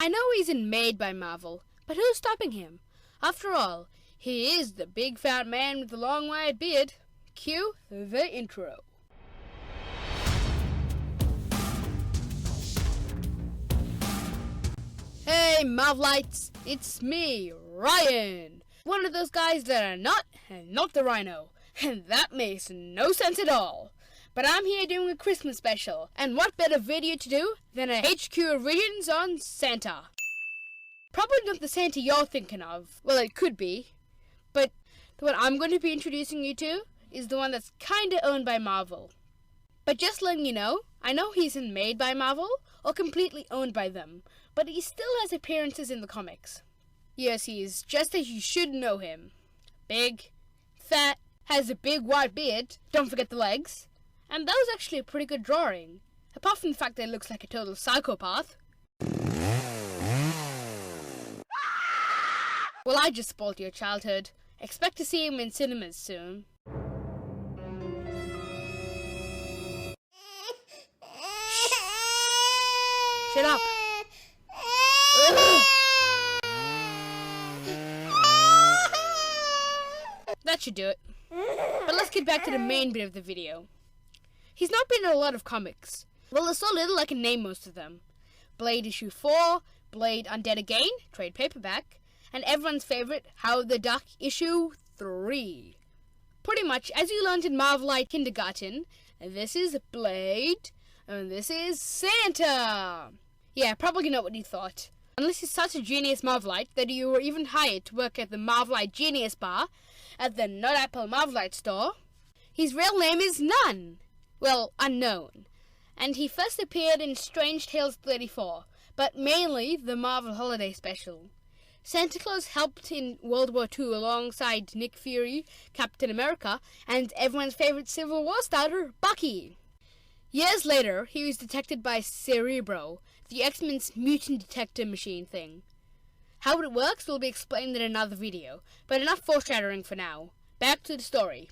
I know he isn't made by Marvel, but who's stopping him? After all, he is the big fat man with the long white beard. Cue the intro. Hey Marvelites, it's me, Ryan. One of those guys that are not the Rhino. And that makes no sense at all. But I'm here doing a Christmas special, and what better video to do than a HQ Origins on Santa? Probably not the Santa you're thinking of. Well, it could be. But the one I'm going to be introducing you to is the one that's kinda owned by Marvel. But just letting you know, I know he isn't made by Marvel or completely owned by them, but he still has appearances in the comics. Yes, he is just as you should know him. Big, fat, has a big white beard, don't forget the legs. And that was actually a pretty good drawing, apart from the fact that it looks like a total psychopath. Well, I just spoiled your childhood. Expect to see him in cinemas soon. Shut up. Ugh. That should do it. But let's get back to the main bit of the video. He's not been in a lot of comics. Well, there's so little I can name most of them. Blade issue 4, Blade Undead Again, trade paperback, and everyone's favorite, Howard the Duck issue 3. Pretty much, as you learned in Marvelite kindergarten, this is Blade, and this is Santa. Yeah, probably not what you thought. Unless you're such a genius Marvelite that you were even hired to work at the Marvelite Genius Bar at the Not Apple Marvelite store. His real name is None. Well, unknown. And he first appeared in Strange Tales 34, but mainly the Marvel Holiday Special. Santa Claus helped in World War II alongside Nick Fury, Captain America, and everyone's favorite Civil War starter, Bucky. Years later, he was detected by Cerebro, the X-Men's mutant detector machine thing. How it works will be explained in another video, but enough foreshadowing for now. Back to the story.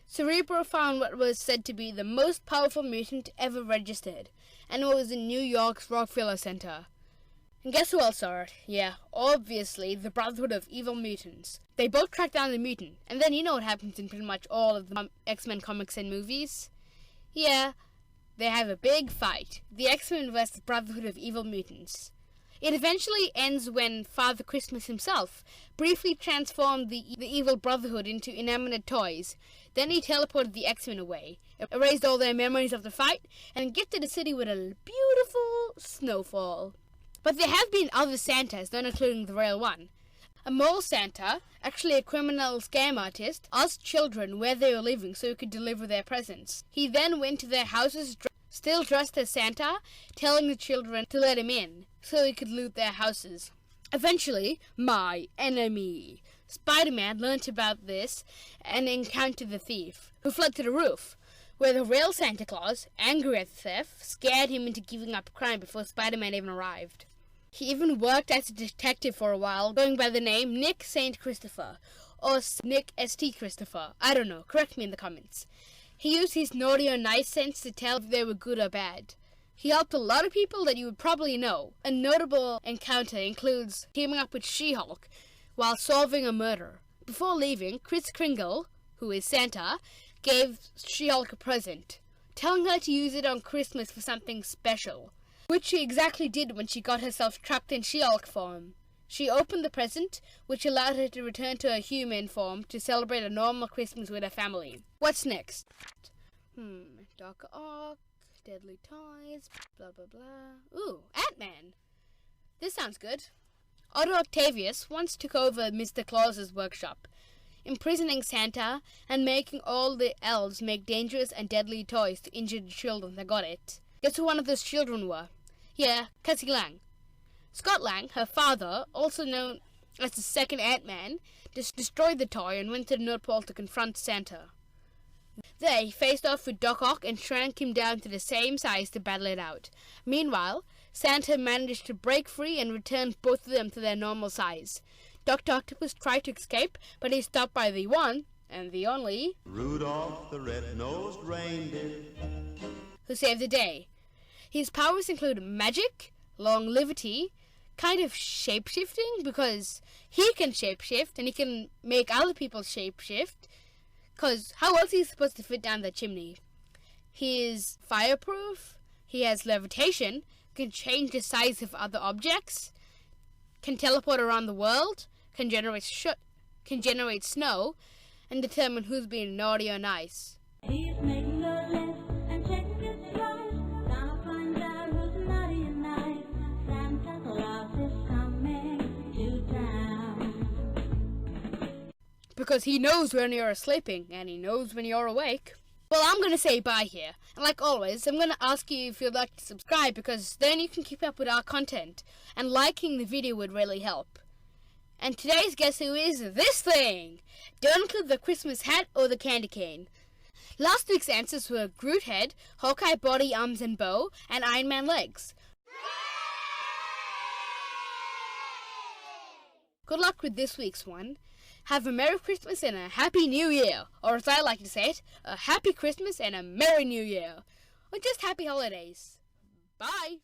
Cerebro found what was said to be the most powerful mutant ever registered, and it was in New York's Rockefeller Center. And guess who else saw it? Yeah, obviously, the Brotherhood of Evil Mutants. They both tracked down the mutant, and then you know what happens in pretty much all of the X-Men comics and movies? Yeah, they have a big fight. The X-Men vs. the Brotherhood of Evil Mutants. It eventually ends when Father Christmas himself briefly transformed the evil Brotherhood into inanimate toys. Then he teleported the X-Men away, erased all their memories of the fight, and gifted the city with a beautiful snowfall. But there have been other Santas, not including the real one. A mole Santa, actually a criminal scam artist, asked children where they were living so he could deliver their presents. He then went to their houses still dressed as Santa, telling the children to let him in so he could loot their houses. Eventually, my enemy, Spider-Man, learnt about this and encountered the thief, who fled to the roof, where the real Santa Claus, angry at the theft, scared him into giving up crime before Spider-Man even arrived. He even worked as a detective for a while, going by the name Nick St. Christopher, or Nick St. Christopher. I don't know, correct me in the comments. He used his naughty or nice sense to tell if they were good or bad. He helped a lot of people that you would probably know. A notable encounter includes teaming up with She-Hulk while solving a murder. Before leaving, Kris Kringle, who is Santa, gave She-Hulk a present, telling her to use it on Christmas for something special, which she exactly did when she got herself trapped in She-Hulk form. She opened the present, which allowed her to return to her human form to celebrate a normal Christmas with her family. What's next? Dark Ark, Deadly Toys, blah blah blah. Ooh, Ant-Man! This sounds good. Otto Octavius once took over Mr. Claus's workshop, imprisoning Santa and making all the elves make dangerous and deadly toys to injure the children that got it. Guess who one of those children were? Yeah, Cassie Lang. Scott Lang, her father, also known as the second Ant-Man, destroyed the toy and went to the North Pole to confront Santa. There, he faced off with Doc Ock and shrank him down to the same size to battle it out. Meanwhile, Santa managed to break free and returned both of them to their normal size. Dr. Octopus tried to escape, but he stopped by the one and the only Rudolph the red-nosed reindeer, who saved the day. His powers include magic, longevity, kind of shape-shifting, because he can shape-shift and he can make other people shape-shift, because how else is he supposed to fit down the chimney? He is fireproof, he has levitation, can change the size of other objects, can teleport around the world, can generate snow, and determine who's being naughty or nice. He's making a list and checking it twice. Gonna find out who's naughty and nice. Santa Claus is coming to town. Because he knows when you're sleeping, and he knows when you're awake. Well, I'm going to say bye here. And like always, I'm going to ask you if you'd like to subscribe, because then you can keep up with our content. And liking the video would really help. And today's Guess Who is this thing? Don't include the Christmas hat or the candy cane. Last week's answers were Groot head, Hawkeye body, arms and bow, and Iron Man legs. Good luck with this week's one. Have a Merry Christmas and a Happy New Year. Or as I like to say it, a Happy Christmas and a Merry New Year. Or just Happy Holidays. Bye.